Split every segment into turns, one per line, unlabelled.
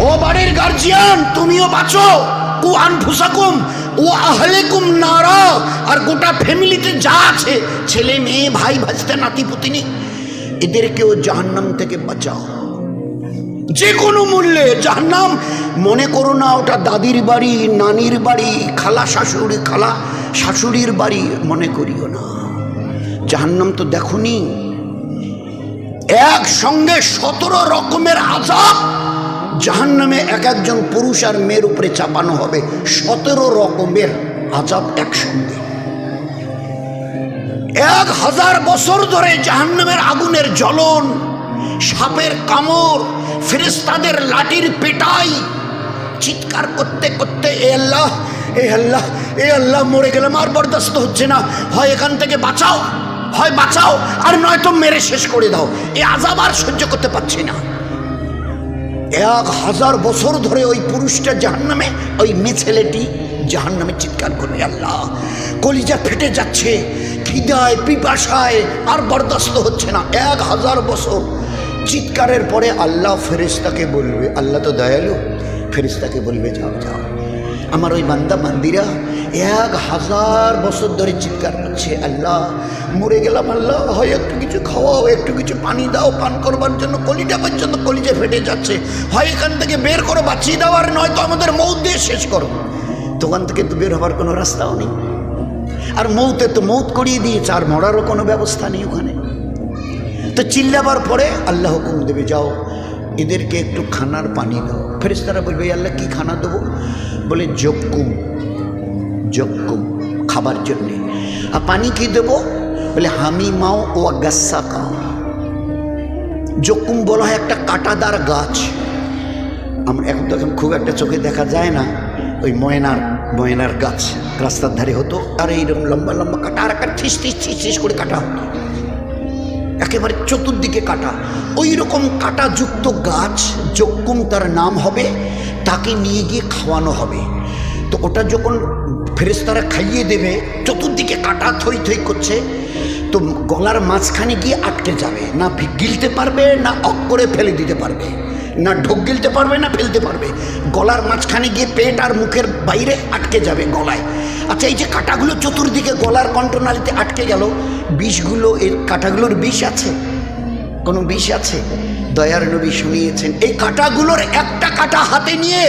ও বাড়ির গার্জিয়ান, তুমিও বাঁচো। কু আনফুসাকুম ও আহলিকুম নারা, আর গোটা ফ্যামিলিতে যা আছে, ছেলে মেয়ে ভাই ভাজতে নাতি পুতিনি, এদেরকেও জাহান্নাম থেকে বাঁচাও যে কোনো মূল্যে। জাহান্নাম মনে করো না ওটা দাদির বাড়ি, নানির বাড়ি, খালা শাশুড়ির বাড়ি মনে করিও না। জাহান্নাম তো দেখুনি, একসঙ্গে 17 রকমের আযাব জাহান্নামে এক একজন পুরুষ আর মেয়ের উপরে চাপানো হবে। 17 রকমের আযাব একসঙ্গে। 1000 বছর ধরে জাহান্নামের আগুনের জ্বলন, সাপের কামড়, ফেরেশতাদের লাঠির পেটাই, চিৎকার করতে করতে এ আল্লাহ, এ আল্লাহ, এ আল্লাহ, মরে গেলাম, আর বরদাস্ত হচ্ছে না, হয় এখান থেকে বাঁচাও, হয় বাঁচাও, আর নয়তো মেরে শেষ করে দাও, এ আযাব আর সহ্য করতে পারছি না। 1000 বছর ধরে ওই পুরুষটা জাহান্নামে, ওই মেয়ে ছেলেটি জাহান্নামে চিৎকার করবে। আল্লাহ, কলিজা ফেটে যাচ্ছে, খিদায় পিপাসায় আর বরদাস্ত হচ্ছে না। 1000 বছর চিৎকারের পরে আল্লাহ ফেরেশতাকে বলবে, আল্লাহ তো দয়ালু, ফেরেশতাকে বলবে যাও যাও, আমার ওই বান্দা বান্দিরা 1000 বছর ধরে চিৎকার করছে, আল্লাহ মরে গেলাম, আল্লাহ হয় একটু কিছু খাওয়াও, একটু কিছু পানি দাও পান করবার জন্য, কলিজা পর্যন্ত কলিজা ফেটে যাচ্ছে, হয় এখান থেকে বের করো, বাঁচিয়ে দাও, আর নয়তো আমাদের মৌত দিয়ে শেষ করো। দোকান থেকে তো বের হবার কোনো রাস্তাও নেই, আর মৌতে তো মৌত করিয়ে দিয়েছে, আর মরারও কোনো ব্যবস্থা নেই ওখানে। তো চিল্লাবার পরে আল্লাহ হুকুম দেবে, যাও এদেরকে একটু খানার পানি দাও। ফেরেশতারা বলবে, আল্লাহ কি খানা দেবো? বলে জক্কুম, জক্কুম খাবার জন্যে। আর পানি কি দেবো? বলে হামিমাও ও গাসাকা। জক্কুম বলা হয় একটা কাঁটাদার গাছ, আমরা এখন তো এখন খুব একটা চোখে দেখা যায় না, ওই ময়নার গাছ রাস্তার ধারে হতো, আর এইরকম লম্বা লম্বা কাটা, আর একটা ঠিস ঠিস ঠিস ঠিস করে কাটা হতো, একেবারে চতুর্দিকে কাটা, ওই রকম কাটাযুক্ত গাছ জক্কুম তার নাম হবে, তাকে নিয়ে গিয়ে খাওয়ানো হবে। তো ওটা যখন ফেরেশতারা খাইয়ে দেবে, চতুর্দিকে কাটা থই থই করছে, তো গলার মাঝখানে গিয়ে আটকে যাবে, না গিলতে পারবে, না অক করে ফেলে দিতে পারবে, না ঢোক গিলতে পারবে, না ফেলতে পারবে, গলার মাঝখানে গিয়ে পেট আর মুখের বাইরে আটকে যাবে গলায়। আচ্ছা, এই যে কাঁটাগুলো চতুর্দিকে গলার কণ্ঠনালীতে আটকে গেল, বিষগুলো, এর কাঁটাগুলোর বিষ আছে? কোনো বিষ আছে? দয়ার নবী শুনিয়েছেন, এই কাঁটাগুলোর একটা কাঁটা হাতে নিয়ে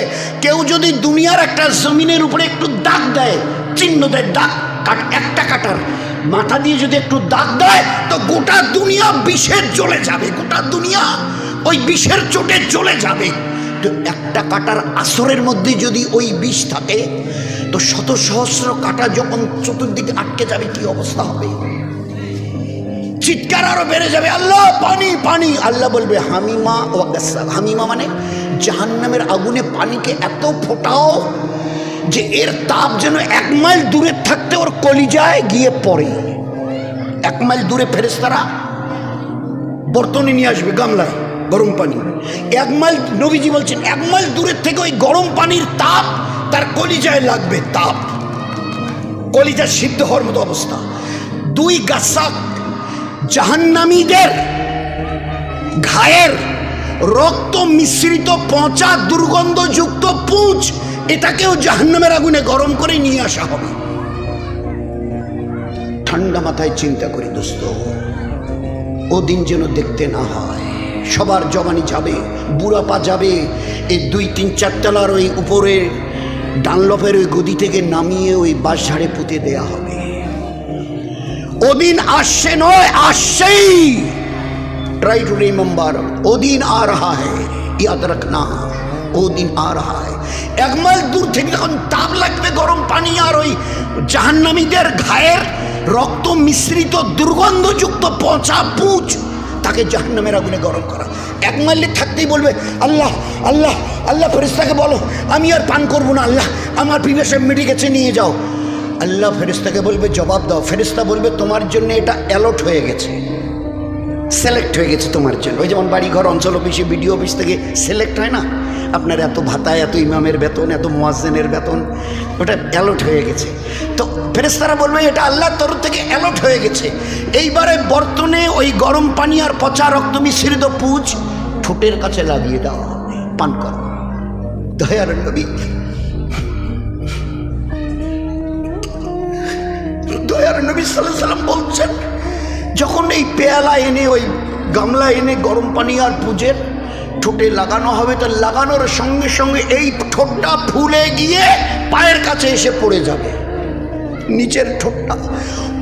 কেউ যদি দুনিয়ার একটা জমিনের উপরে একটু দাগ দেয়, চিহ্ন দেয়, দাগ, একটা কাঁটার মাথা দিয়ে যদি একটু দাগ দেয়, তো গোটা দুনিয়া বিষের জ্বলে যাবে, গোটা দুনিয়া ওই বিষের চোটে জ্বলে যাবে। তো একটা কাঁটার আসরের মধ্যে যদি ওই বিষ থাকে, তো শত সহস্র কাঁটা যখন চতুর্দিকে আটকে যাবে, কি অবস্থা হবে? চিৎকার আরো বেড়ে যাবে, আল্লাহ পানি পানি। আল্লাহ বলবে হামিমা ও গাসসাক। হামিমা মানে জাহান্নামের আগুনে পানিকে এত ফোটাও যে এর তাপ যেন 1 মাইল দূরে থাকতে ওর কলিজায় গিয়ে পড়ে। 1 মাইল দূরে ফেরেশতারা বর্তনে নিয়ে আসবে গামলায় গরম পানি, 1 মাইল, নবীজি বলছেন 1 মাইল দূরের থেকে ওই গরম পানির তাপ তার কলিজায় লাগবে, তাপ, কলিজা সিদ্ধ হওয়ার মতো অবস্থা। 2 গাসাক, জাহান্নামীদের ঘায়ের রক্ত মিশ্রিত পচা দুর্গন্ধযুক্ত পুঁজ, এটাকেও জাহান্নামের আগুনে গরম করে নিয়ে আসা হবে। ঠান্ডা মাথায় চিন্তা করি দোস্ত, ও দিন যেন দেখতে না হয়। সবার জবানি যাবে, বুড়াপা যাবে, এই 2-3-4 তলার ওই উপরে ডানলপের ওই গদি থেকে নামিয়ে ওই বাঁশঝাড়ে পুঁতে দেয়া হবে। ওদিন আসছে নয়, আসছেই। ট্রাই টু রিমেম্বার, ওদিন আ রাহা হ্যায়, ইয়াদ রাখনা, ওদিন আ রাহা হ্যায়। 1 মাইল দূর থেকে যখন তাপ লাগবে গরম পানি, আর ওই জাহান্নামীদের ঘায়ের রক্ত মিশ্রিত দুর্গন্ধযুক্ত পচা পুঁজ, তাকে জাহান্নামের আগুনে গরম করা। 1 মাইলে থাকতেই বলবে আল্লাহ আল্লাহ আল্লাহ, ফেরেশতাকে বলো আমি আর পান করবো না, আল্লাহ আমার পিপাসা মিটে গেছে, নিয়ে যাও। আল্লাহ ফেরেশতাকে বলবে জবাব দাও। ফেরেশতা বলবে তোমার জন্য এটা অ্যালট হয়ে গেছে, সিলেক্ট হয়ে গেছে তোমার জন্য। ওই যেমন বাড়িঘর, অঞ্চল অফিসে, বিডিও অফিস থেকে সিলেক্ট হয় না, আপনার এত ভাতা, এত ইমামের বেতন, এত মুয়াজ্জিনের বেতন, ওটা অ্যালট হয়ে গেছে। তো ফেরেশতারা বলবে এটা আল্লাহর তরফ থেকে অ্যালট হয়ে গেছে। এইবারে বর্তনে ওই গরম পানি আর পচা রক্ত মিশ্রিত পুঁজ ঠোঁটের কাছে লাগিয়ে দেওয়া হবে, পান করো। দয়ার নবী সাল্লাল্লাহু আলাইহি সাল্লাম বলছেন, যখন এই পেয়ালা এনে ওই গামলা এনে গরম পানি আর পুজের ঠোঁটে লাগানো হবে, তো লাগানোর সঙ্গে সঙ্গে এই ঠোঁটটা ফুলে গিয়ে পায়ের কাছে এসে পড়ে যাবে। নিচের ঠোঁটটা,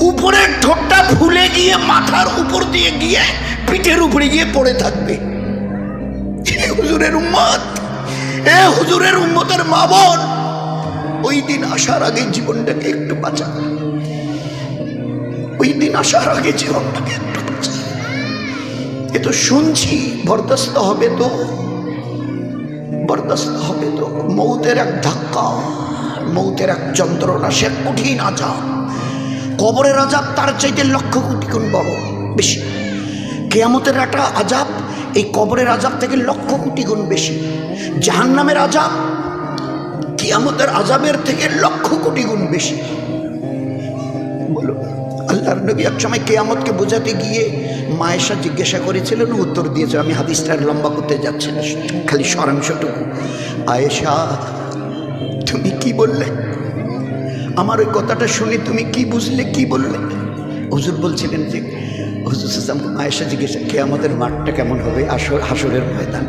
উপরের ঠোঁটটা ফুলে গিয়ে মাথার উপর দিয়ে গিয়ে পিঠের উপরে গিয়ে পড়ে থাকবে। হুজুরের উম্মত, হুজুরের উম্মতের মা বোন, ওই দিন আসার আগে জীবনটাকে একটু বাঁচা, ওই দিন আসার আগে জীবনটাকে একটু বাঁচা। এ তো শুনছি, বরদাস্ত হবে তো, বরদাস্ত হবে তো। মৌতের এক ধাক্কা, মৌতের এক যন্ত্রণা, সে কঠিন আযাব। কবরের আযাব তার চাইতে লক্ষ কোটি গুণ বড় বেশি। কিয়ামতের একটা আযাব এই কবরের আযাব থেকে লক্ষ কোটি গুণ বেশি। জাহান্নামের আযাব কিয়ামতের আযাবের থেকে লক্ষ কোটি গুণ বেশি। বলো, আল্লাহর নবী এক সময় কিয়ামতকে বোঝাতে গিয়ে মায়েশা জিজ্ঞাসা করেছিলেন, উত্তর দিয়েছে। আমি হাদিসটা লম্বা করতে যাচ্ছি না, খালি সারাংশটুকু। আয়েশা, তুমি কি বললে? আমার ওই কথাটা শুনে তুমি কি বুঝলে, কি বললে? হুজুর বলছিলেন যে, হুজুর আয়েশা জিজ্ঞাসা, কিয়ামতের মাঠটা কেমন হবে, হাসরের ময়দান,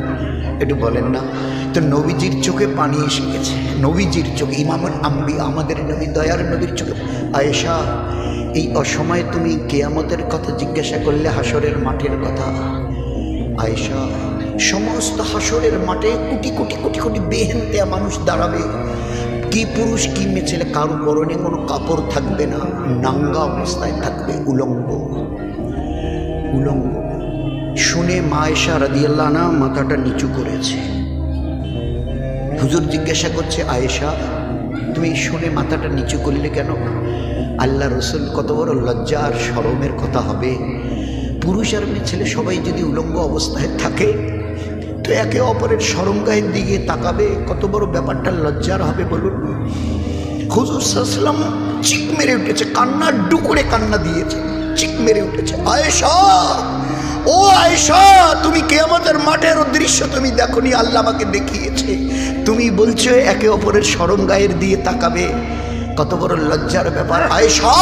একটু বলেন না। তো নবীজির চোখে পানি এসে গেছে, নবীজির চোখে, ইমামুল আম্বিয়া আমাদের নবী, দয়ার নবীর চোখে। আয়েশা, এই অসময়ে তুমি কিয়ামতের কথা জিজ্ঞাসা করলে হাসরের মাঠের কথা। আয়েশা, সমস্ত হাসরের মাঠে কোটি কোটি কোটি কোটি বেহেনতেয়া মানুষ দাঁড়াবে। কি পুরুষ কি মেয়ে ছেলে, কারো পরনে কোনো কাপড় থাকবে না, নাঙ্গা অবস্থায় থাকবে, উলঙ্গ উলঙ্গ। শুনে মা আয়েশা রাদিয়াল্লাহু আনহা মাথাটা নিচু করেছে। হুজুর জিজ্ঞাসা করছে, আয়েশা তুমি শুনে মাথাটা নিচু করলে কেন? আল্লাহ রসুল, কত বড় লজ্জা আর শরমের কথা হবে। পুরুষ আর মেয়ে ছেলে সবাই যদি উলঙ্গ অবস্থায় থাকে, তো একে অপরের শরমগাহের দিকে তাকাবে, কত বড় ব্যাপারটা লজ্জার হবে বলুন। হুজুর সাল্লাল্লাহু আলাইহি ওয়াসাল্লাম চিক মেরে উঠেছে, কান্না ডুকরে কান্না দিয়েছে, চিক মেরে উঠেছে। আয়েশা, ও আয়েশা, তুমি কিয়ামতের মাঠের দৃশ্য তুমি দেখোনি, আল্লাহ আমাকে দেখিয়েছে। তুমি বলছো একে অপরের শরমগাহের দিয়ে তাকাবে, কত বড় লজ্জার ব্যাপার। আয়েশা,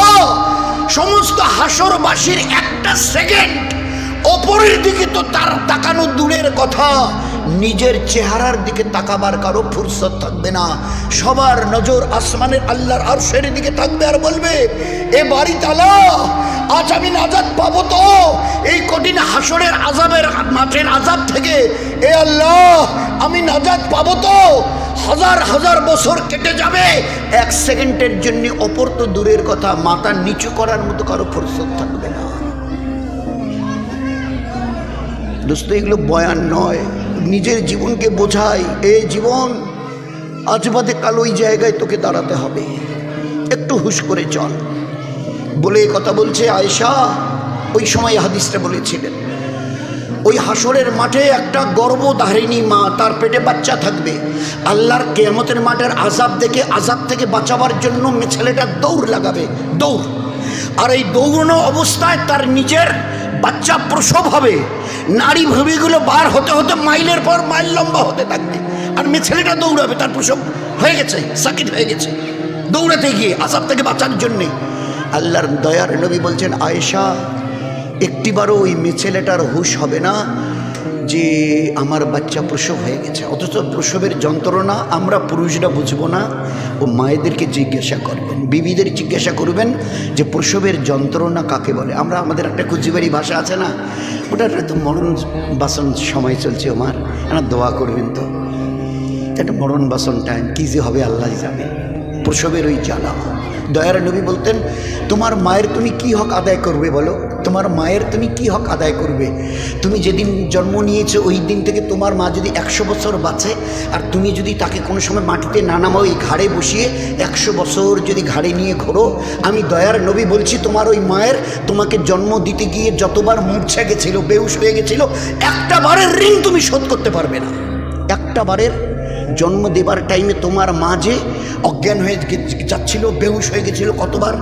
সমস্ত হাসরবাসীর একটা সেকেন্ড অপরের দিকে তো তার তাকানো দূরের কথা, নিজের চেহারার দিকে তাকাবার কারো ফুরসত থাকবে না। সবার নজর আসমানের আল্লাহর আরশের দিকে থাকবে, আর বলবে, এ বাড়ি তালা, আজ আমি নাজাত পাবো তো এই কঠিন হাসরের আযাবের মাঠের আযাব থেকে? এ আল্লাহ, আমি নাজাত পাবো তো? হাজার হাজার বছর কেটে যাবে, এক সেকেন্ডের জন্য অপর তো দূরের কথা, মাথা নিচু করার মতো কারো ফুরসত থাকবে না। দোস্ত, এগুলো বয়ান নয়, নিজের জীবনকে বোঝাই। এই জীবন আজ বাদে কাল ওই জায়গায় তোকে দাঁড়াতে হবে, একটু হুশ করে চল। বলে কথা বলছে আয়েশা, ওই সময় হাদিসটা বলেছিলেন, ওই হাসরের মাঠে একটা গর্ভধারিণী মা, তার পেটে বাচ্চা থাকবে। আল্লাহর কিয়ামতের মাঠের আযাব দেখে, আযাব থেকে বাঁচাবার জন্য ছেলেটা দৌড় লাগাবে, দৌড়। আর এই দৌড়ানো অবস্থায় তার নিজের বাচ্চা প্রসব হবে, নারী ভূমিগুলো বার হতে হতে মাইলের পর মাইল লম্বা হতে থাকবে, আর মেয়ে ছেলেটা দৌড়াবে, তার প্রসব হয়ে গেছে, সাকিত হয়ে গেছে, দৌড়াতে গিয়ে আযাব থেকে বাঁচার জন্যে। আল্লাহর দয়ার নবী বলছেন, আয়েশা, একটিবারও ওই মেয়ে ছেলেটার হুঁশ হবে না যে আমার বাচ্চা প্রসব হয়ে গেছে। অথচ প্রসবের যন্ত্রণা আমরা পুরুষরা বুঝবো না, ও মায়েদেরকে জিজ্ঞাসা করবেন, বিবিদের জিজ্ঞাসা করবেন যে প্রসবের যন্ত্রণা কাকে বলে। আমরা আমাদের একটা কুচিবাড়ি ভাষা আছে না, ওটার তো মরণ বাসন সময় চলছে, আমার একটা দোয়া করবেন তো, একটা মরণ বাসন টাইম, কী যে হবে আল্লাহ জানে। প্রসবের ওই জ্বালা, দয়ার নবী বলতেন, তোমার মায়ের তুমি কি হক আদায় করবে বলো? তোমার মায়ের তুমি কি হক আদায় করবে? তুমি যেদিন জন্ম নিয়েছো ওই দিন থেকে তোমার মা যদি 100 বছর বাঁচে, আর তুমি যদি তাকে কোনো সময় মাটিতে না নামাও, ওই ঘাড়ে বসিয়ে 100 বছর যদি ঘাড়ে নিয়ে ঘোরো, আমি দয়ার নবী বলছি, তোমার ওই মায়ের তোমাকে জন্ম দিতে গিয়ে যতবার মূর্ছা গেছিল, বেহুশ হয়ে গেছিল, একটা বারের ঋণ তুমি শোধ করতে পারবে না। একটা বারের জন্ম দেবার টাইমে তোমার মা যে অজ্ঞান হয়ে যাচ্ছিল, বেহুশ হয়ে গেছিল, কতবার,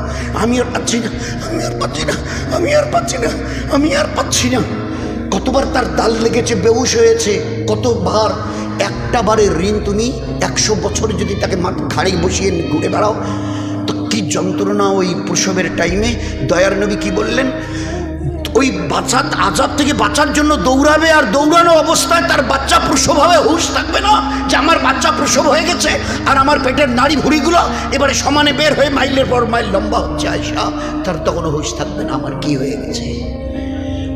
আমি আর পাচ্ছি না, আমি আর পাচ্ছি না, আমি আর পাচ্ছি না, আমি আর পাচ্ছি না, কতবার তার তাল লেগেছে, বেহুশ হয়েছে, কতবার একটা বারের ঋণ তুমি 100 বছর যদি তাকে ঘাড়ে বসিয়ে ঘুরে বেড়াও, তো কি যন্ত্রণা ওই প্রসবের টাইমে। দয়ার নবী কি বললেন, ওই আজাব থেকে বাঁচার জন্য দৌড়াবে, আর দৌড়ানো অবস্থায় তার বাচ্চা প্রসব হবে, হুঁশ থাকবে না যে আমার বাচ্চা প্রসব হয়ে গেছে আর আমার পেটের নাড়ি ভুঁড়িগুলো এবারে সমানে বের হয়ে মাইলের পর মাইল লম্বা হচ্ছে আয়সা, তার তখনও হুঁশ থাকবে না আমার কি হয়ে গেছে।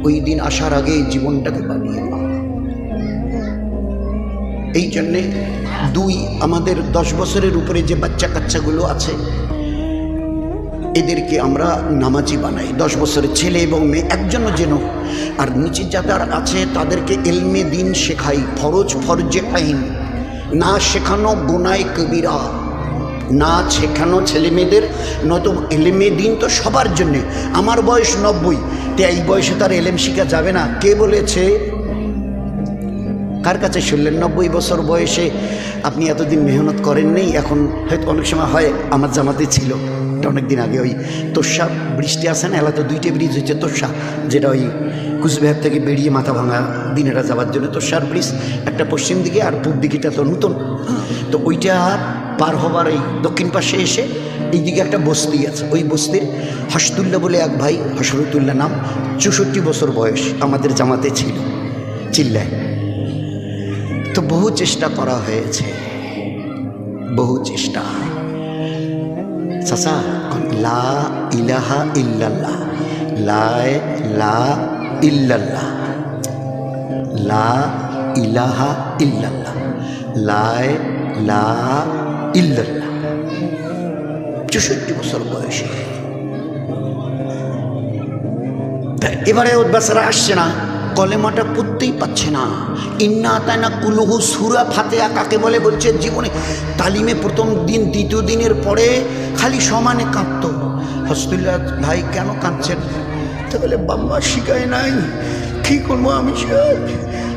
ওই দিন আসার আগে জীবনটাকে বানিয়ে নাও। এই জন্যে আমাদের 10 বছরের উপরে যে বাচ্চা কাচ্চাগুলো আছে এদেরকে আমরা নামাজি বানাই, 10 বছরের ছেলে এবং মেয়ে একজনও যেন। আর নিচে যাদের আছে তাদেরকে এলমে দিন শেখাই, ফরজে আইন না শেখানো গুনায় কবিরা, না শেখানো ছেলে মেয়েদের, নয়তো এলেমে দিন তো সবার জন্যে। আমার বয়স 90, তো এই বয়সে তার এলেম শিখা যাবে না, কে বলেছে? কার কাছে শুনলেন? 90 বছর বয়সে আপনি এতদিন মেহনত করেন নেই, এখন হয়তো অনেক সময় হয়। আমার জামাতে ছিল এটা অনেক দিন আগে, ওই তোষা ব্রিজটি আছে না, এলাকা 2টে ব্রিজ হচ্ছে তোষা, যেটা ওই কুচবিহার থেকে বেরিয়ে মাথা ভাঙা দিনেরা যাওয়ার জন্য তোষার ব্রিজ, একটা পশ্চিম দিকে আর পূর্ব দিকেটা তো নতুন। তো ওইটা পার হবার এই দক্ষিণ পাশে এসে এইদিকে একটা বস্তি আছে, ওই বস্তির হাসতুল্লাহ বলে এক ভাই, হসরতুল্লাহ নাম, 64 বছর বয়স, আমাদের জামাতে ছিল, চিল্লায়। তো বহু চেষ্টা করা হয়েছে, বহু চেষ্টা। চাচা লা ইলাহা ইল্লাল্লাহ, লা ইল্লাল্লাহ, লা ইলাহা ইল্লাল্লাহ, লা ইল্লাল্লাহ, 64 বছর বয়সে। এবারে ওর বাচ্চারা আসছে না, কলেমাটা পড়তেই পাচ্ছে না। ইন্না আতায়না কুলুহু সূরা ফাতিহা কাকে বলে বলছে জীবনে তালিমে প্রথম দিন দ্বিতীয় দিনের পরে খালি সমানে কাঁদত। হসপিটাল ভাই কেন কাঁদছেন? তো বলে বাম্মা শিখায় নাই, কী করবো আমি,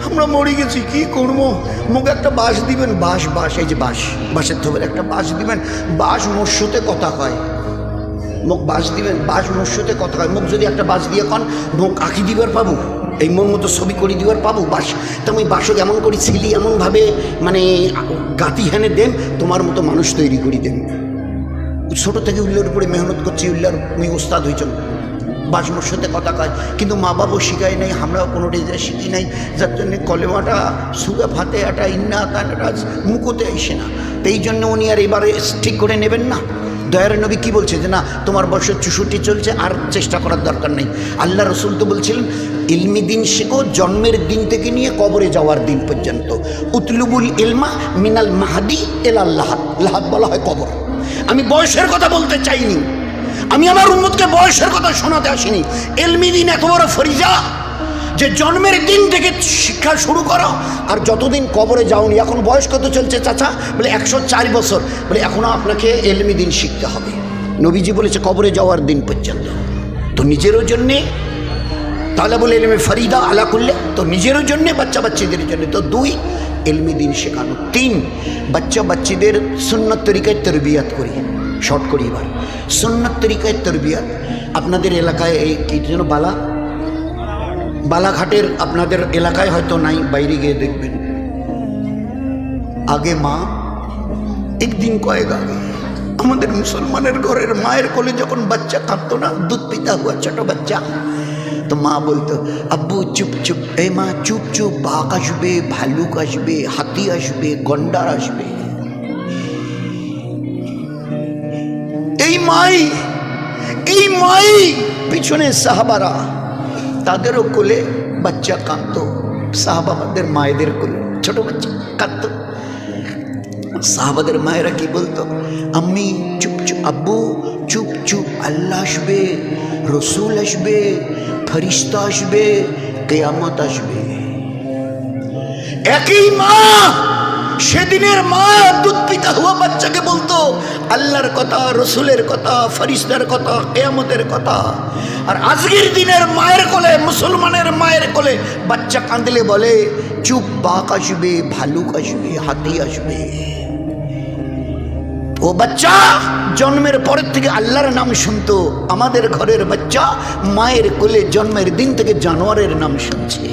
আমরা মরে গেছি, কি করবো? মুখে একটা বাঁশ দিবেন, বাঁশ, এই যে বাঁশের থোপের একটা বাঁশ দিবেন, বাঁশ মোর সাথে কথা কয়, মুখ বাঁশ দিবেন, বাঁশ মোর সাথে কথা কয়। মুখ যদি একটা বাঁশ দিয়ে কন, মুখ আঁকি দিবার পাবো, এই মন মতো ছবি করে দিবার পাবো বাঁশ। তো আমি বাঁশক এমন করি ছিলি, এমনভাবে মানে গাতি হেনে দেন, তোমার মতো মানুষ তৈরি করি দেন। ছোটো থেকে উল্লের উপরে মেহনত করছি, উল্লার আমি ওস্তাদ হয়েছেন, বাঁশ মোর সাথে কথা কয়। কিন্তু মা বাবাও শিখায় নাই, আমরাও কোনোটাই যা শিখি নাই, যার জন্যে কলেমাটা সূরা ফাতিহাটা ইন্না আতায়নাটা মুখতে আসে না। তো এই জন্য উনি আর এবারে ঠিক করে নেবেন না। দয়ার নবী কি বলছে যে না, তোমার বয়স 64 চলছে, আর চেষ্টা করার দরকার নেই। আল্লাহ রসুল তো বলছিলেন ইলমি দিন শেখো জন্মের দিন থেকে নিয়ে কবরে যাওয়ার দিন পর্যন্ত। উতলুবুল ইলমা মিনাল মাহাদি এলাল লাহাদ, লাহাদ বলা হয় কবর। আমি বয়সের কথা বলতে চাইনি, আমি আমার উম্মতকে বয়সের কথা শোনাতে আসিনি। ইলমি দিন এত বড় ফরিজা যে জন্মের দিন থেকে শিক্ষা শুরু করো, আর যতদিন কবরে যাওনি। এখন বয়স কত চলছে চাচা? বলে 104 বছর। বলে এখনও আপনাকে এলমি দিন শিখতে হবে। নবীজি বলেছে কবরে যাওয়ার দিন পর্যন্ত। তো নিজেরও জন্যে তালাবুল ইলমে ফরিদা আলা করলে, তো নিজেরও জন্যে, বাচ্চা বাচ্চাদের জন্য। তো 2 এলমি দিন শেখানো। 3 বাচ্চা বাচ্চাদের সুন্নত তরিকায় তরবিয়াত করি। শর্ট করি এবার, সুন্নত তরিকায় তরবিয়াত। আপনাদের এলাকায় এই কি যেন বালাঘাটের আপনাদের এলাকায় হয়তো নাই, বাইরে গিয়ে দেখবেন। আগে মা, একদিন কয়েক আগে আমাদের মুসলমানের ঘরের মায়ের কোলে যখন বাচ্চা কাঁদতো না, দুধ পিতা হুয়া ছোট বাচ্চা, তো মা বলতো আব্বু চুপ চুপ, এই মা চুপ চুপ, বাঘ আসবে, ভালুক আসবে, হাতি আসবে, গন্ডার আসবে। এই মাই পিছনে সাহাবারা, তাদেরও কোলে বাচ্চা কাঁদতো, সাহাবাদের মায়েদের কোলে ছোট বাচ্চা কাঁদতো। সাহাবাদের মায়েরা কি বলতো? আম্মি চুপ চুপ, আব্বু চুপ চুপ, আল্লাহ আসবে, রসুল আসবে, ফরিস্তা আসবে, কিয়ামত আসবে। একই মা সেদিনের মা দুধ পিতা হুয়া বাচ্চাকে বলতো আল্লাহর কথা, রসুলের কথা, ফরিস্তার কথা, কিয়ামতের কথা। আর আজকের দিনের মায়ের কোলে, মুসলমানের মায়ের কোলে বাচ্চা কাঁদলে বলে চুপ, বাঘ আসবে, ভালুক আসবে, হাতি আসবে। ও বাচ্চা জন্মের পরের থেকে আল্লাহর নাম শুনতো। আমাদের ঘরের বাচ্চা মায়ের কোলে জন্মের দিন থেকে জানোয়ারের নাম শুনছে।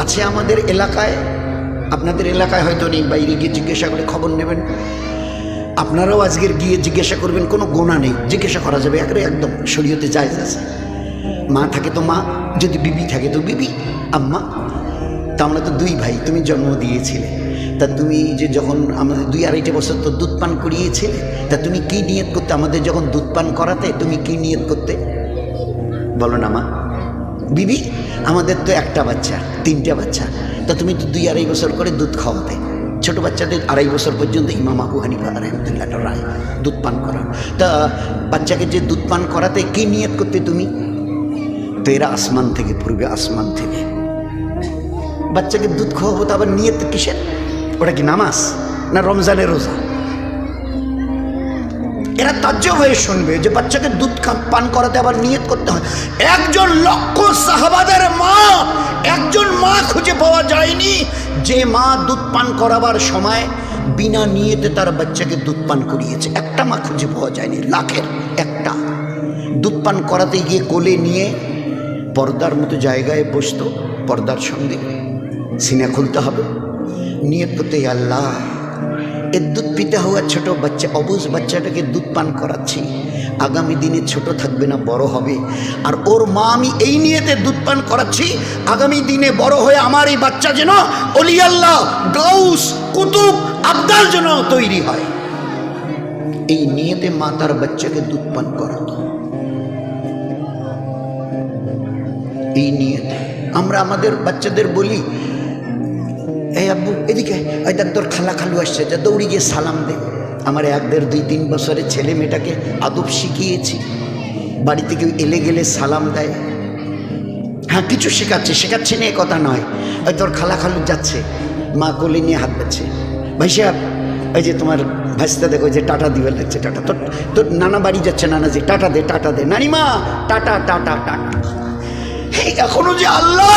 আছে আমাদের এলাকায় আপনাদের এলাকায় হয়তো নেই, বাইরে গিয়ে জিজ্ঞাসা করে খবর নেবেন। আপনারাও আজকের গিয়ে জিজ্ঞাসা করবেন, কোনো গোনা নেই, জিজ্ঞাসা করা যাবে, একদম শরীয়তে জায়েজ আছে। মা থাকে তো মা, যদি বিবি থাকে তো বিবি, আম্মা। তা আমরা তো দুই ভাই, তুমি জন্ম দিয়েছিলে, তা তুমি যে যখন আমাদের 2-2.5 বছর তো দুধ পান করিয়েছিলে, তা তুমি কি নিয়ত করতে? আমাদের যখন দুধ পান করাতে তুমি কি নিয়ত করতে বলো না মা? বিবি, আমাদের তো একটা বাচ্চা, 3টে বাচ্চা, তা তুমি তো 2-2.5 বছর করে দুধ খাওয়াতে। ছোট বাচ্চাদের 2.5 বছর পর্যন্ত ইমাম আবু হানিফা রাহমাতুল্লাহ রায় দুধ পান করা। তা বাচ্চাকে যে দুধ পান করাতে কি নিয়ত করতে তুমি? তো এরা আসমান থেকে পড়বে, আসমান থেকে বাচ্চাকে দুধ খাওয়াবো, তো আবার নিয়ত কিসের? ওটা কি নামাজ না রমজানের রোজা? এরা তাজ্জব হয়ে শুনবে যে বাচ্চাকে দুধ পান করাতে আবার নিয়ত করতে হয়। 1,00,000 সাহাবাদের মা, একজন মা খুঁজে পাওয়া যায়নি যে মা দুধ পান করাবার সময় বিনা নিয়তে তার বাচ্চাকে দুধ পান করিয়েছে। একটা মা খুঁজে পাওয়া যায়নি, লাখের একটা। দুধ পান করাতে গিয়ে কোলে নিয়ে পর্দার মতো জায়গায় বসতো, পর্দার সঙ্গে সিনা খুলতে হবে, নিয়ত করতে, আল্লাহ এর দুধ পিতা হওয়া ছোট বাচ্চা, অবুঝ বাচ্চাটাকে দুধ পান করাচ্ছি, আগামী দিনে ছোট থাকবে না, বড় হবে, আর ওর মা আমি এই নিয়তে দুধ পান করাচ্ছি, আগামী দিনে বড় হয়ে আমার এই বাচ্চা যেন অলি আল্লাহ, গাউস, কুতুব, আবদাল যেন তৈরি হয়। এই নিয়তে মা তার বাচ্চাকে দুধ পান করাতো। এই নিয়তে আমরা আমাদের বাচ্চাদের বলি, এই আব্বু এদিকে, ওই দেখ তোর খালা খালু আসছে, যা দৌড়ি গিয়ে সালাম দে। আমার 1-1.5-2-3 বছরের ছেলে মেয়েটাকে আদব শিখিয়েছি, বাড়ি থেকে এলে গেলে সালাম দেয়। হ্যাঁ, কিছু শেখাচ্ছি না এ কথা নয়। ওই তোর খালা খালু যাচ্ছে, মা কোলে নিয়ে হাত পাচ্ছে, ভাই সাহেব ওই যে তোমার ভাইস্তা দেখো, যে টাটা দিবে লাগছে, টাটা। তোর নানা বাড়ি যাচ্ছে, নানা যে টাটা দে, টাটা দে, নানিমা টাটা টাটা টাটা। এখনো যে আল্লাহ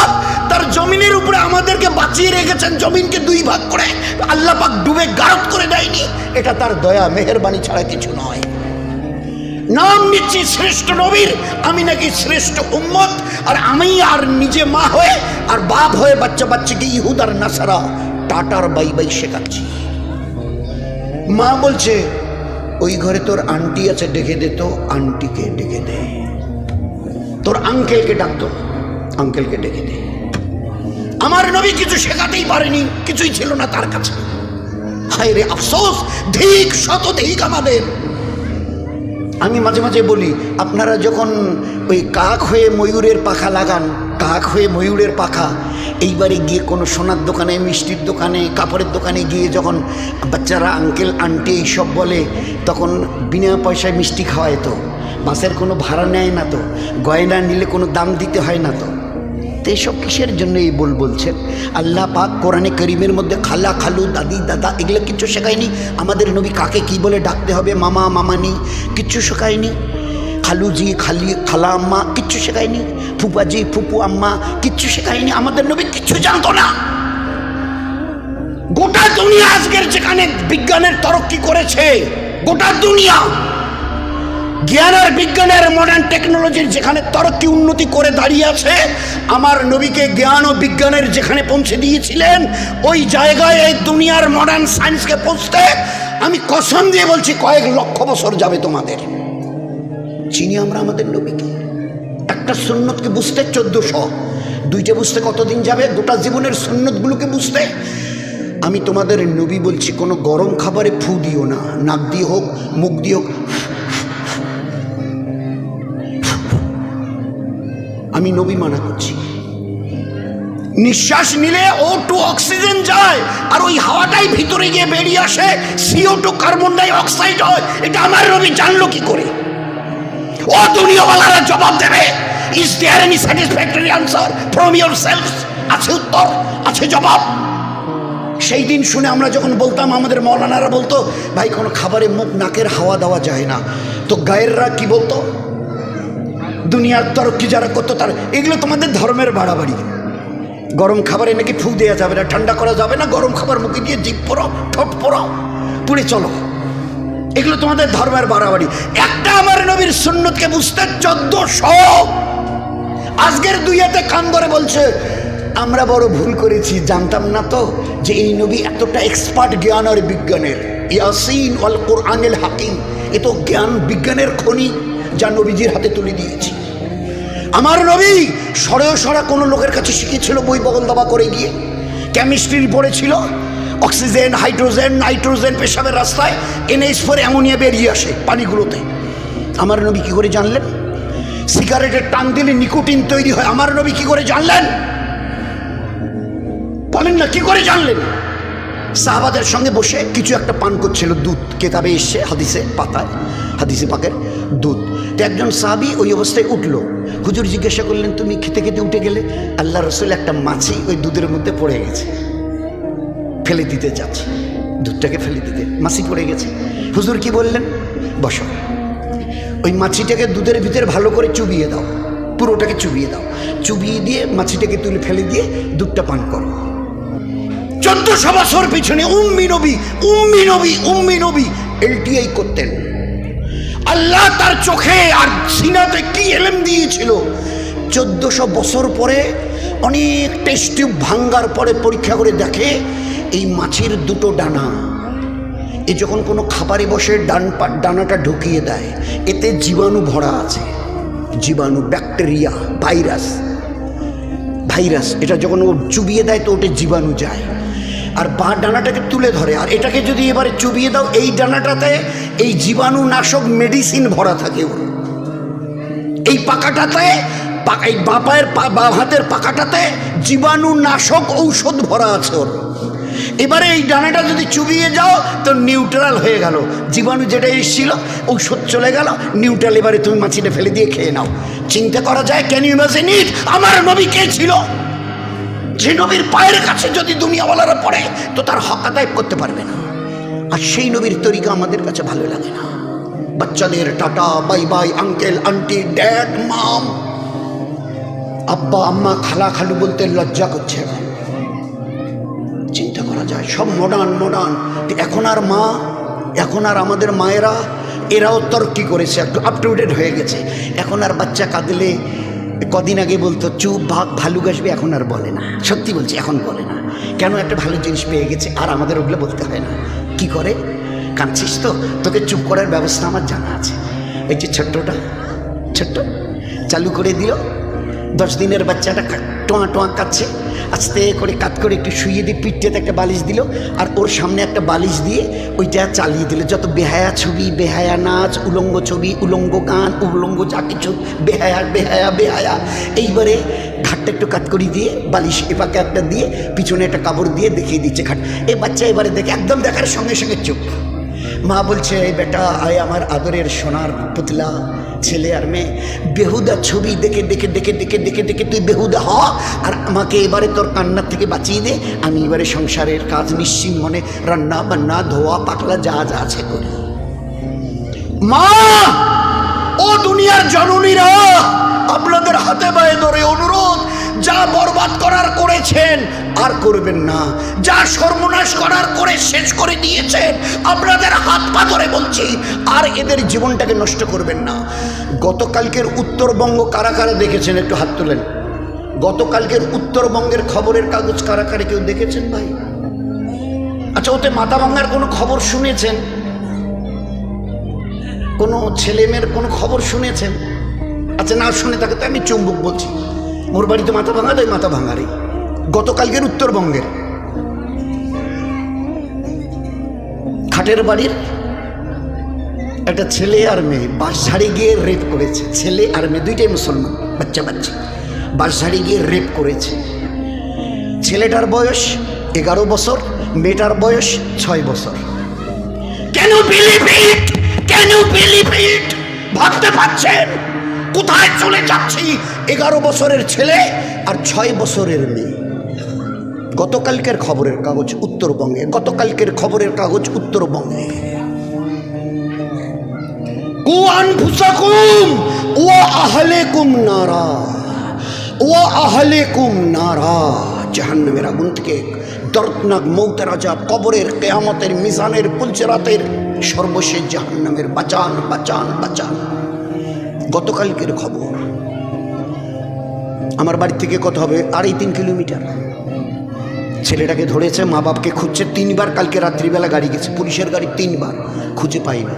তার জমিনের উপরে আমাদেরকে বাঁচিয়ে রেখেছেন, জমিনকে 2 ভাগ করে, আল্লাহ পাক ডুবে গারত করে দেয়নি, এটা তার দয়া মেহেরবানি ছাড়া কিছু নয়। নাম নিচ্ছি শ্রেষ্ঠ নবীর, আমি নাকি শ্রেষ্ঠ উম্মত, আর আমি আর নিজে মা হয়ে আর বাপ হয়ে বাচ্চা বাচ্চাকে ইহুদ আর নাসারা টাটার বাই বাই শেখাচ্ছি। মা বলছে ওই ঘরে তোর আন্টি আছে, ডেকে দে তো, আন্টিকে ডেকে দে। তোর আঙ্কেলকে ডাকতো, আঙ্কেলকে ডেকে দে। আমার নবী কিছু শেখাতেই পারেনি, কিছুই ছিল না তার কাছে। হায় রে আফসোস, ধিক শত ধিক আমাদের। আমি মাঝে মাঝে বলি, আপনারা যখন ওই কাক হয়ে ময়ূরের পাখা লাগান, কাক হয়ে ময়ূরের পাখা, এইবারে গিয়ে কোনো সোনার দোকানে, মিষ্টির দোকানে, কাপড়ের দোকানে গিয়ে যখন বাচ্চারা আঙ্কেল আন্টি এইসব বলে, তখন বিনা পয়সায় মিষ্টি খাওয়ায় তো, বাসের কোনো ভাড়া নেয় না তো, গয়না নিলে কোনো দাম দিতে হয় না তো। তো এইসব কিসের জন্য এই বলছেন? আল্লাহ পাক কোরআনে করিমের মধ্যে খালা খালু দাদি দাদা এগুলো কিচ্ছু শেখায়নি। আমাদের নবী কাকে কি বলে ডাকতে হবে, মামা মামানি কিচ্ছু শেখায়নি। খালুজি খালি খালা আম্মা কিচ্ছু শেখায়নি। ফুপাজি ফুপু আম্মা কিচ্ছু শেখায়নি। আমাদের নবী কিচ্ছু জানতো না। গোটা দুনিয়া আজকের যেখানে বিজ্ঞানের তরক্কি করেছে, গোটা দুনিয়া জ্ঞান আর বিজ্ঞানের মডার্ন টেকনোলজির যেখানে তরক্কি উন্নতি করে দাঁড়িয়ে আছে, আমার নবীকে জ্ঞান ও বিজ্ঞানের যেখানে পৌঁছে দিয়েছিলেন, ওই জায়গায় এই দুনিয়ার মডার্ন সায়েন্সকে পৌঁছতে আমি কসম দিয়ে বলছি কয়েক লক্ষ বছর যাবে তোমাদের। চিনি আমরা আমাদের নবীকে। একটা সুন্নতকে বুঝতে 1400, 2টা বুঝতে কতদিন যাবে? গোটা জীবনের সুন্নতগুলোকে বুঝতে। আমি তোমাদের নবী বলছি, কোনো গরম খাবারে ফু দিও না, নাক দিয়ে হোক মুখ দিয়ে হোক। আমি নবী মানা করছি। নিঃশ্বাস নিলে O2 অক্সিজেন যায়, আর ওই হাওয়াটাই ভিতরে গিয়ে বেরিয়ে আসে, CO2 কার্বন ডাই অক্সাইড হয়। এটা আমার নবী জানলো কি করে? ও দুনিয়াওয়ালারা জবাব দেবে। Is there any satisfactory answer from yourself? আছে উত্তর, আছে জবাব। সেই দিন শুনে আমরা যখন বলতাম, আমাদের মৌলানারা বলতো, ভাই কোনো খাবারে মুখ নাকের হাওয়া দেওয়া যায় না। তো গায়েররা কি বলতো? দুনিয়ার তরক্কি যারা করতো তার, এগুলো তোমাদের ধর্মের বাড়াবাড়ি। গরম খাবারে নাকি ফু দেওয়া যাবে না, ঠান্ডা করা যাবে না, গরম খাবার মুখে দিয়ে জিভ পোড়াও, ঠোঁট পোড়াও, পুড়ে চলো, এগুলো তোমাদের ধর্মের বাড়াবাড়ি। একটা আমার নবীর সুন্নতকে বুঝতে 1400। আজকের দুইয়াতে কান ধরে বলছে আমরা বড় ভুল করেছি, জানতাম না তো যে এই নবী এতটা এক্সপার্ট জ্ঞান আর বিজ্ঞানের। ইয়াসিন ওয়াল কোরআনুল হাকিম, এ তো জ্ঞান বিজ্ঞানের খনি যা নবীজির হাতে তুলে দিয়েছি। আমার নবী সরেও সরা কোনো লোকের কাছে শিখেছিল বই বগল দাবা করে গিয়ে? কেমিস্ট্রি পড়েছিল, অক্সিজেন, হাইড্রোজেন, নাইট্রোজেন পেশাবের রাস্তায় NH4 অ্যামোনিয়া বেরিয়ে আসে পানিগুলোতে। আমার নবী কি করে জানলেন? সিগারেটের টান দিলে নিকোটিন তৈরি হয়, আমার নবী কি করে জানলেন? বলেন না, কি করে জানলেন? সাহাবাদের সঙ্গে বসে কিছু একটা পান করছিল, দুধ, কেতাবে এসছে হাদিসে পাতায়, হাদিসে পাকের দুধ। তো একজন সাহাবী ওই অবস্থায় উঠলো। হুজুর জিজ্ঞাসা করলেন, তুমি খেতে খেতে উঠে গেলে? আল্লাহ রসুল একটা মাছি ওই দুধের মধ্যে পড়ে গেছে, ফেলে দিতে যাচ্ছে, দুধটাকে ফেলে দিতে, মাছি পড়ে গেছে। হুজুর কি বললেন? বসো, ওই মাছিটাকে দুধের ভিতরে ভালো করে চুবিয়ে দাও, পুরোটাকে চুবিয়ে দাও, চুবিয়ে দিয়ে মাছিটাকে তুলে ফেলে দিয়ে দুধটা পান করো। 1400 বছর পিছনে উম্মি নবী, উম্মি নবী, উম্মি নবী LTI করতেন। আল্লাহ তার চোখে আর সিনাতে কি এলেম দিয়েছিল। 1400 বছর পরে অনেক টেস্ট টিউব ভাঙ্গার পরে পরীক্ষা করে দেখে এই মাছির দুটো ডানা, এ যখন কোনো খাবারে বসে ডানাটা ঢুকিয়ে দেয়, এতে জীবাণু ভরা আছে, জীবাণু, ব্যাকটেরিয়া, ভাইরাস। এটা যখন ও চুবিয়ে দেয় তো ওটা জীবাণু যায়, আর ডানাটাকে তুলে ধরে। আর এটাকে যদি এবারে চুবিয়ে দাও, এই ডানাটাতে এই জীবাণু নাশক মেডিসিন ভরা থাকে ওর। এই পাকাটাতে, এই বাঁ হাতের পাকাটাতে জীবাণু নাশক ঔষধ ভরা আছে ওর। এবারে এই ডানাটা যদি চুবিয়ে যাও তো নিউট্রাল হয়ে গেল, জীবাণু যেটা এসেছিল ঔষধ চলে গেল, নিউট্রাল। এবারে তুমি মাছিটা ফেলে দিয়ে খেয়ে নাও। চিন্তা করা যায়, ক্যান ইউ ইমাজিন ইট? আমার নবী কে ছিল? যে নবীর পায়ের কাছে যদি দুনিয়াওয়ালারা পড়ে তো তার হক আদায় করতে পারবে না। আর সেই নবীর তরিকা আমাদের কাছে ভালো লাগে না। বাচ্চাদের tata bye bye, uncle aunty, dad mum, আব্বা আম্মা, খালা খালু বলতে লজ্জা করছে। চিন্তা করা যায়, সব মডার্ন। এখন আর মা, এখন আর আমাদের মায়েরা, এরাও তর্কি করেছে, একটু আপ টু ডেট হয়ে গেছে। এখন আর বাচ্চা কাঁদলে, কদিন আগে বলতো চুপ ভাগ ভালুক আসবে, এখন আর বলে না। সত্যি বলছি, এখন বলে না। কেন? একটা ভালো জিনিস পেয়ে গেছে, আর আমাদের ওগুলো বলতে হয় না। কি করে? কাঁদছিস তো, তোকে চুপ করার ব্যবস্থা আমার জানা আছে। এই যে ছোট্ট চালু করে দিল, 10 দিনের বাচ্চাটা টোয়া টোয়া কাঁদছে, আস্তে করে কাত করে একটু শুইয়ে দিয়ে পিঠটাতে একটা বালিশ দিল, আর ওর সামনে একটা বালিশ দিয়ে ওইটা চালিয়ে দিল। যত বেহায়া ছবি, বেহায়া নাচ, উলঙ্গ ছবি, উলঙ্গ গান, উলঙ্গ যা কিছু, বেহায়া। এইবারে ঘাটটা একটু কাত করে দিয়ে বালিশ এপাকে একটা দিয়ে পিছনে একটা কাপড় দিয়ে দেখিয়ে দিচ্ছে ঘাট। এই বাচ্চা এবারে দেখে একদম দেখার সঙ্গে সঙ্গে চুপ। মা বলছে, এই বেটা আয় আমার আদরের সোনার পুতলা, ছেলে আর মেয়ে, বেহুদা ছবি দেখে তুই বেহুদা হ, আর আমাকে এবারে তোর কান্নার থেকে বাঁচিয়ে দে। আমি এবারে সংসারের কাজ নিশ্চিন্ত মনে রান্না বান্না, ধোয়া পাকলা যা আছে করি। মা ও দুনিয়ার জননীরা, আপনাদের হাতে পায়ে ধরে অনুরোধ, যা বরবাদ করার করেছেন আর করবেন না, যা সর্বনাশ করার করে শেষ করে দিয়েছেন, আপনাদের হাত পা ধরে বলছি, আর এদের জীবনটাকে নষ্ট করবেন না। গতকালকের উত্তরবঙ্গ কারা কারা দেখেছেন? একটু হাত তোলেন। গতকালকের উত্তরবঙ্গের খবরের কাগজ কারা কারা কেউ দেখেছেন ভাই? আচ্ছা, ওতে মাথা ভাঙার কোনো খবর শুনেছেন? কোনো ছেলে মেয়ের কোনো খবর শুনেছেন? আচ্ছা, না শুনে থাকে তো আমি চুম্বক বলছি, মোর বাড়িতে মাথা ভাঙা, তাই মাথা ভাঙারই। গতকালকের উত্তরবঙ্গের খাটের বাড়ির একটা ছেলে আর মেয়ে বাঁশঝাড়ি গিয়ে রেপ করেছে। ছেলে আর মেয়ে দুইটাই মুসলমান, বাচ্চা বাঁশঝাড়ি গিয়ে রেপ করেছে। ছেলেটার বয়স 11 বছর, মেয়েটার বয়স 6 বছর। কেন বিলিভ ইট? ভাবতে পারছেন কোথায় চলে যাচ্ছি? 11 বছরের ছেলে আর 6 বছরের মেয়ে। গতকালকের খবরের কাগজ উত্তরবঙ্গে, কু আনফুসাকুম ওয়া আহলিকুম নারা, জাহান্নামের আগুন থেকে দর্দনাক মৌতের আযাব, কবরের, কিয়ামতের, মিজানের, পুলসিরাতের, সর্বশেষ জাহান্নামের। বাঁচান। গতকালকের খবর। আমার বাড়ি থেকে কত হবে 2.5-3 কিলোমিটার। ছেলেটাকে ধরেছে, মা বাপকে খুঁজছে 3বার, কালকে রাত্রিবেলা গাড়ি গেছে, পুলিশের গাড়ি 3বার, খুঁজে পাইনি।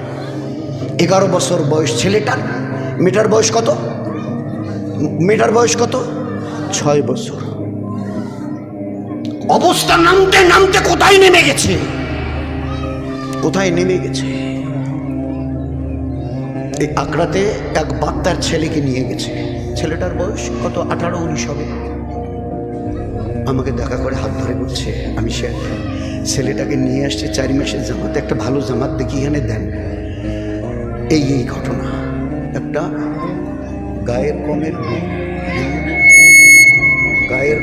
11 বছর বয়স ছেলেটার। মেয়েটার বয়স কত? মেয়েটার বয়স কত? 6 বছর। অবস্থা নামতে নামতে কোথায় নেমে গেছে, কোথায় নেমে গেছে। এই আকড়াতে এক বাচ্চার ছেলেকে নিয়ে গেছে। ছেলেটার বয়স কত? 18-19 হবে। আমাকে দেখা করে হাত ধরে বলছে, আমি ছেলেটাকে নিয়ে আসছি 4 মাসের জামাতে, একটা ভালো জামাত দেখি এখানে দেন। এই ঘটনা। একটা গায়ের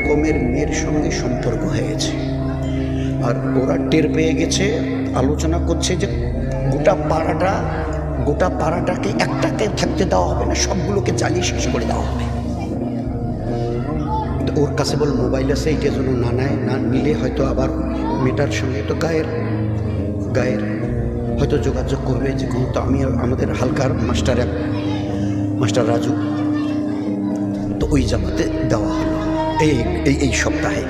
কমের মেয়ের সঙ্গে সম্পর্ক হয়েছে, আর ওরা টের পেয়ে গেছে, আলোচনা করছে যে গোটা পাড়াটাকে একটাকে থাকতে দেওয়া হবে না, সবগুলোকে জ্বালিয়ে শেষ করে দেওয়া হবে। ওর কাছে বল মোবাইল আছে, এইটা যেন না নেয়, না নিলে হয়তো আবার মেয়েটার সঙ্গে তো গায়ের হয়তো যোগাযোগ করবে যে কোনো। তো আমি আমাদের হালকার মাস্টার রাজু, তো ওই জামাতে দেওয়া হলো এই সপ্তাহে।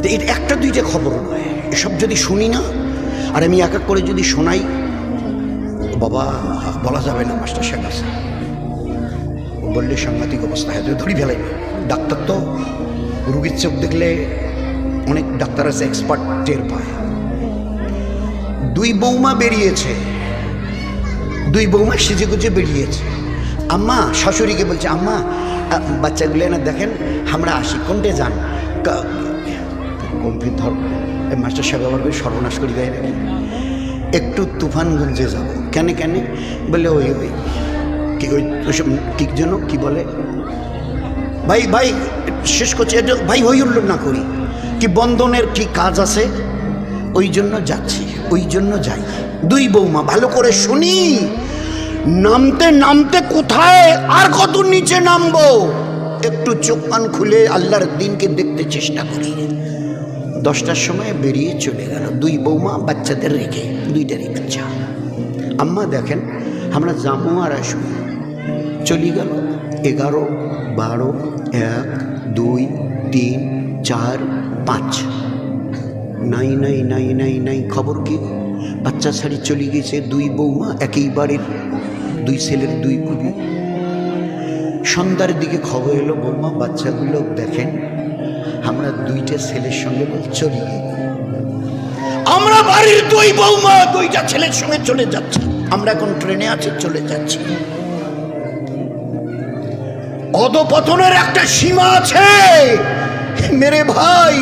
তো এটা 1-2টা খবর নয়, এসব যদি শুনি না আর আমি এক এক করে যদি শোনাই, বাবা বলা যাবে না মাস্টার সাহেব আছে, বললে সাংঘাতিক অবস্থা হয়, ধরি ফেলাইবে। ডাক্তার তো রুগীর চোখ দেখলে অনেক ডাক্তার আছে, এক্সপার্ট, টের পায়। 2 বৌমা বেরিয়েছে, 2 বৌমা সেজে গুজে বেরিয়েছে। আম্মা শাশুড়িকে বলছে, আম্মা বাচ্চাগুলো না দেখেন, আমরা আসি, কোনটে যান? গম্ভীর ধর মাস্টার সাহেব আবার সর্বনাশ করে দেয় নাকি? একটু তুফানগঞ্জে যাব। কেন বলে ওই ওইসব কি জন্য কি বলে, ভাই শেষ করছি, ভাই হই উল্লেখ না করি, কি বন্ধনের কি কাজ আছে, ওই জন্য যাচ্ছি, ওই জন্য যাই। 2 বৌমা, ভালো করে শুনি, নামতে নামতে কোথায় আর কত নিচে নামবো, একটু চোখ কান খুলে আল্লাহর দিনকে দেখতে চেষ্টা করি। 10টার সময় বেরিয়ে চলে গেল 2 বৌমা, বাচ্চাদের রেখে, 2টারই বাচ্চা। আম্মা দেখেন আমরা যাবো আর আসবো, চলে গেল। 11, 12, 1, 2, 3, 4, 5, নাই। খবর কি? বাচ্চা ছাড়ি চলে গেছে 2 বৌমা, একই বাড়ির 2 ছেলের 2 কুবি। সন্ধ্যার দিকে খবর এলো, বৌমা বাচ্চাগুলো দেখেন, আমরা 2টা ছেলের সঙ্গে চলে গেল। আমরা বাড়ির 2 বৌমা 2টা ছেলের সঙ্গে চলে যাচ্ছি, আমরা এখন ট্রেনে আছি, চলে যাচ্ছি। অধপতনের একটা সীমা আছে মেরে ভাই।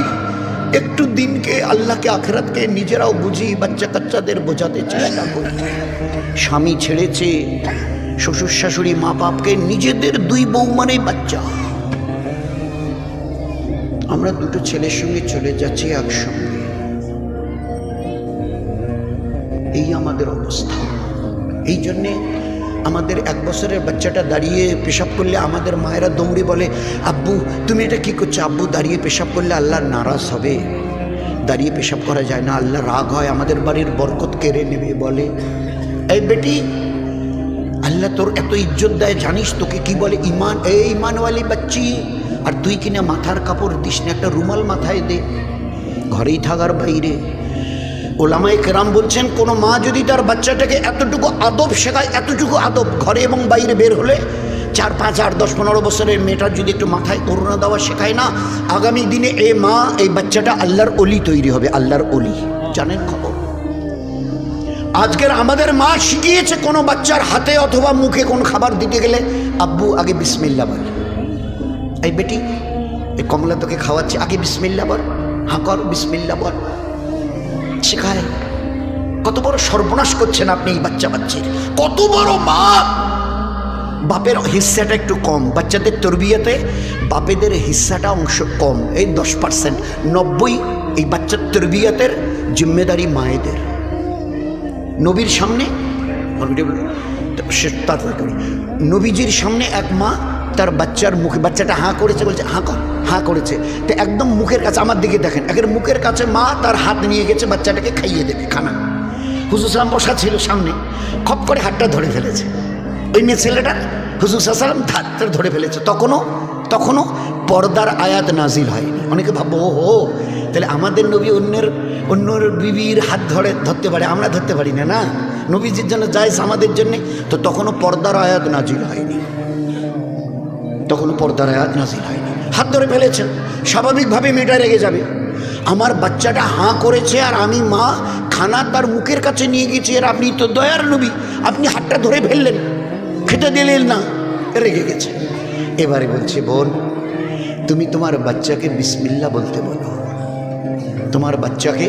একটু দিনকে, আল্লাহকে, আখিরাতকে নিজেরাও বুঝি, বাচ্চা কাচ্চাদের বোঝাতে চেষ্টা করি। স্বামী ছেড়েছে, শ্বশুর শাশুড়ি মা বাপকে, নিজেদের 2 বৌমারই বাচ্চা। আমরা 2টো ছেলের সঙ্গে চলে যাচ্ছি একসঙ্গে। এই আমাদের অবস্থা। এই জন্যে আমাদের 1 বছরের বাচ্চাটা দাঁড়িয়ে পেশাব করলে আমাদের মায়েরা দৌড়ে বলে, আব্বু তুমি এটা কি করছো? আব্বু দাঁড়িয়ে পেশাব করলে আল্লাহ নারাজ হবে, দাঁড়িয়ে পেশাব করা যায় না, আল্লাহ রাগ হয়, আমাদের বাড়ির বরকত কেড়ে নেবে বলে। এই বেটি, আল্লাহ তোর এত ইজ্জত দেয় জানিস, তোকে কি বলে? ইমান। এই ইমানওয়ালি বাচ্চি। আর তুই কিনা মাথার কাপড় দিস না, একটা রুমাল মাথায় দে, ঘরেই থাকার বাইরে। ওলামায়ে কেরাম বলছেন, কোনো মা যদি তার বাচ্চাটাকে এতটুকু আদব শেখায়, এতটুকু আদব, ঘরে এবং বাইরে বের হলে, 4, 5, 8, 10, 15 বছরের মেয়েটার যদি একটু মাথায় করুণা দেওয়া শেখায় না, আগামী দিনে এই মা, এই বাচ্চাটা আল্লাহর অলি তৈরি হবে, আল্লাহর অলি। জানেন খবর? আজকের আমাদের মা শিখিয়েছে, কোনো বাচ্চার হাতে অথবা মুখে কোন খাবার দিতে গেলে আব্বু আগে বিসমিল্লাহ বল। এই বেটি, এই কমলা তোকে খাওয়াচ্ছে, আগে বিসমিল্লাহ বল, হাঁ কর, বিসমিল্লাহ বল, শেখায়। কত বড় সর্বনাশ করছেন আপনি এই বাচ্চির। কত বড় মা। বাপের হিস্সাটা একটু কম, বাচ্চাদের তরবিয়াতে বাপেদের হিস্সাটা অংশ কম, এই 10%। 90 এই বাচ্চার তরবিয়াতের জিম্মেদারি মায়েদের। নবীর সামনে, নবীজির সামনে এক মা তার বাচ্চার মুখে, বাচ্চাটা হাঁ করেছে, বলছে হাঁ কর, হাঁ করেছে, তো একদম মুখের কাছে, আমার দিকে দেখেন, একের মুখের কাছে মা তার হাত নিয়ে গেছে বাচ্চাটাকে খাইয়ে দেবে খানা। হুজুর সালাম বসা ছিল সামনে, খপ করে হাতটা ধরে ফেলেছে, ওই মেয়ে ছেলেটা হুজুর সাল্লাল্লাহু আলাইহি ওয়াসাল্লাম ধরে ফেলেছে। তখনও পর্দার আয়াত নাজিল হয়নি। অনেকে ভাববো ও তাহলে আমাদের নবী অন্যর বিবির হাত ধরতে পারে, আমরা ধরতে পারি না। না, নবীজির জন্য জায়েজ, আমাদের জন্যে তো তখনও পর্দার আয়াত নাজিল হয়নি। হাত ধরে ফেলেছেন, স্বাভাবিকভাবে মেয়েটা রেগে যাবে। আমার বাচ্চাটা হাঁ করেছে আর আমি মা খানা তার মুখের কাছে নিয়ে গেছি, আর আপনি তো দয়ার নবী, আপনি হাতটা ধরে ফেললেন, খেতে দিলেন না, রেগে গেছে। এবারে বলছে, বোন তুমি তোমার বাচ্চাকে বিসমিল্লাহ বলতে বলো, তোমার বাচ্চাকে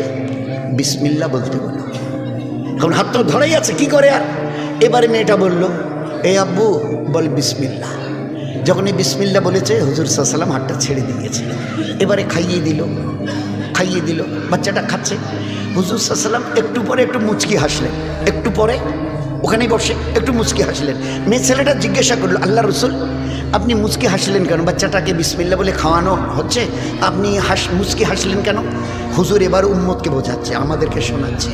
বিসমিল্লাহ বলতে বলো। কারণ হাত তো ধরেই আছে, কি করে আর। এবারে মেয়েটা বলল, এ আব্বু বল বিসমিল্লাহ। যখন এই বিসমিল্লাহ বলেছে, হুজুর সাল্লাল্লাহু আলাইহি ওয়াসাল্লাম হাতটা ছেড়ে দিয়েছে। এবারে খাইয়ে দিল, বাচ্চাটা খাচ্ছে। হুজুর সাল্লাল্লাহু আলাইহি ওয়াসাল্লাম একটু পরে একটু মুচকি হাসলেন, একটু পরে ওখানেই বসে একটু মুচকি হাসলেন। মেয়ে ছেলেটা জিজ্ঞাসা করলো, আল্লাহ রসুল আপনি মুচকি হাসলেন কেন? বাচ্চাটাকে বিসমিল্লাহ বলে খাওয়ানো হচ্ছে, আপনি মুচকি হাসলেন কেন? হুজুর এবার উম্মতকে বোঝাচ্ছে, আমাদেরকে শোনাচ্ছে,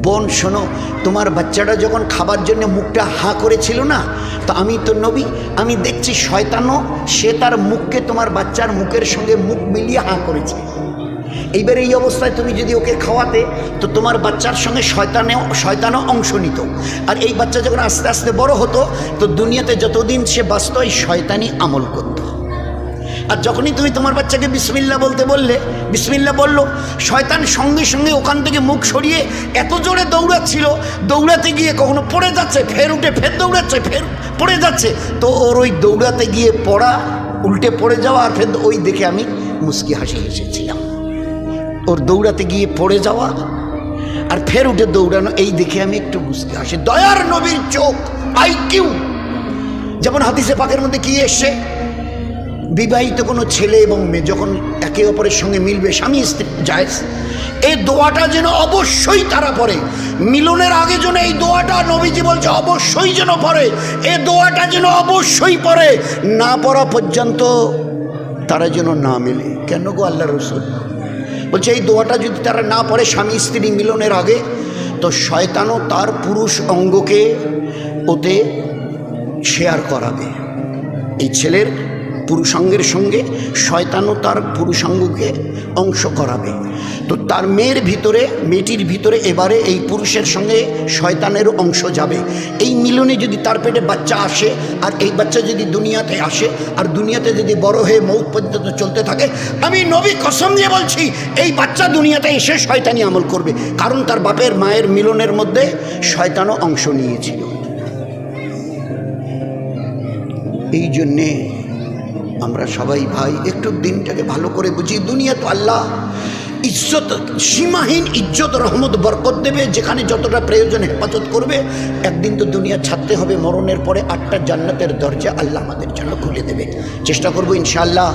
বোন শোনো, তোমার বাচ্চাটা যখন খাবার জন্য মুখটা হাঁ করেছিল না, তো আমি তো নবী, আমি দেখছি শয়তানও সে তার মুখকে তোমার বাচ্চার মুখের সঙ্গে মুখ মিলিয়ে হাঁ করেছে। এইবার এই অবস্থায় তুমি যদি ওকে খাওয়াতে, তো তোমার বাচ্চার সঙ্গে শয়তানও অংশ নিত। আর এই বাচ্চা যখন আস্তে আস্তে বড় হতো, তো দুনিয়াতে যতদিন সে বাঁচত এই শয়তানি আমল করত। আর যখনই তুমি তোমার বাচ্চাকে বিসমিল্লাহ বলতে বললে, বিসমিল্লাহ বললো, শয়তান সঙ্গে সঙ্গে ওখান থেকে মুখ সরিয়ে এত জোরে দৌড়াচ্ছিল, দৌড়াতে গিয়ে কখনো পড়ে যাচ্ছে, ফের উঠে ফের দৌড়াচ্ছে, ফের পড়ে যাচ্ছে। তো ওর ওই দৌড়াতে গিয়ে পড়া, উল্টে পড়ে যাওয়া, আর ফের ওই দেখে আমি মুচকি হাসি হেসেছিলাম। ওর দৌড়াতে গিয়ে পড়ে যাওয়া আর ফের উঠে দৌড়ানো, এই দেখে আমি একটু মুচকি হাসি। দয়ার নবীর চোখ, আইকিউ। যেমন হাদিসে পাকের মধ্যে কি এসছে, বিবাহিত কোনো ছেলে এবং মেয়ে যখন একে অপরের সঙ্গে মিলবে, স্বামী স্ত্রী জায়েজ, এই দোয়াটা যেন অবশ্যই তারা পড়ে। মিলনের আগে যেন এই দোয়াটা, নবীজি বলছে অবশ্যই যেন পড়ে, এই দোয়াটা যেন অবশ্যই পড়ে, না পড়া পর্যন্ত তারা যেন না মেলে। কেন গো আল্লাহ রসুল? বলছে এই দোয়াটা যদি তারা না পড়ে স্বামী স্ত্রী মিলনের আগে, তো শয়তানও তার পুরুষ অঙ্গকে ওতে শেয়ার করাবে। এই ছেলের পুরুষাঙ্গের সঙ্গে শয়তানও তার পুরুষাঙ্গকে অংশ করাবে। তো তার মেয়েটির ভিতরে এবারে এই পুরুষের সঙ্গে শয়তানেরও অংশ যাবে। এই মিলনে যদি তার পেটে বাচ্চা আসে, আর এই বাচ্চা যদি দুনিয়াতে আসে, আর দুনিয়াতে যদি বড় হয়ে মৌত পর্যন্ত চলতে থাকে, আমি নবী কসম দিয়ে বলছি এই বাচ্চা দুনিয়াতে এসে শয়তানি আমল করবে, কারণ তার বাপের মায়ের মিলনের মধ্যে শয়তানও অংশ নিয়েছিল। এই জন্যে আমরা সবাই ভাই একটু দিনটাকে ভালো করে বুঝি। দুনিয়া তো আল্লাহ ইজ্জত, সীমাহীন ইজ্জত রহমত বরকত দেবে, যেখানে যতটা প্রয়োজন হেফাজত করবে। একদিন তো দুনিয়া ছাড়তে হবে, মরণের পরে 8টা জান্নাতের দরজা আল্লাহ আমাদের জন্য খুলে দেবে। চেষ্টা করবো ইনশাআল্লাহ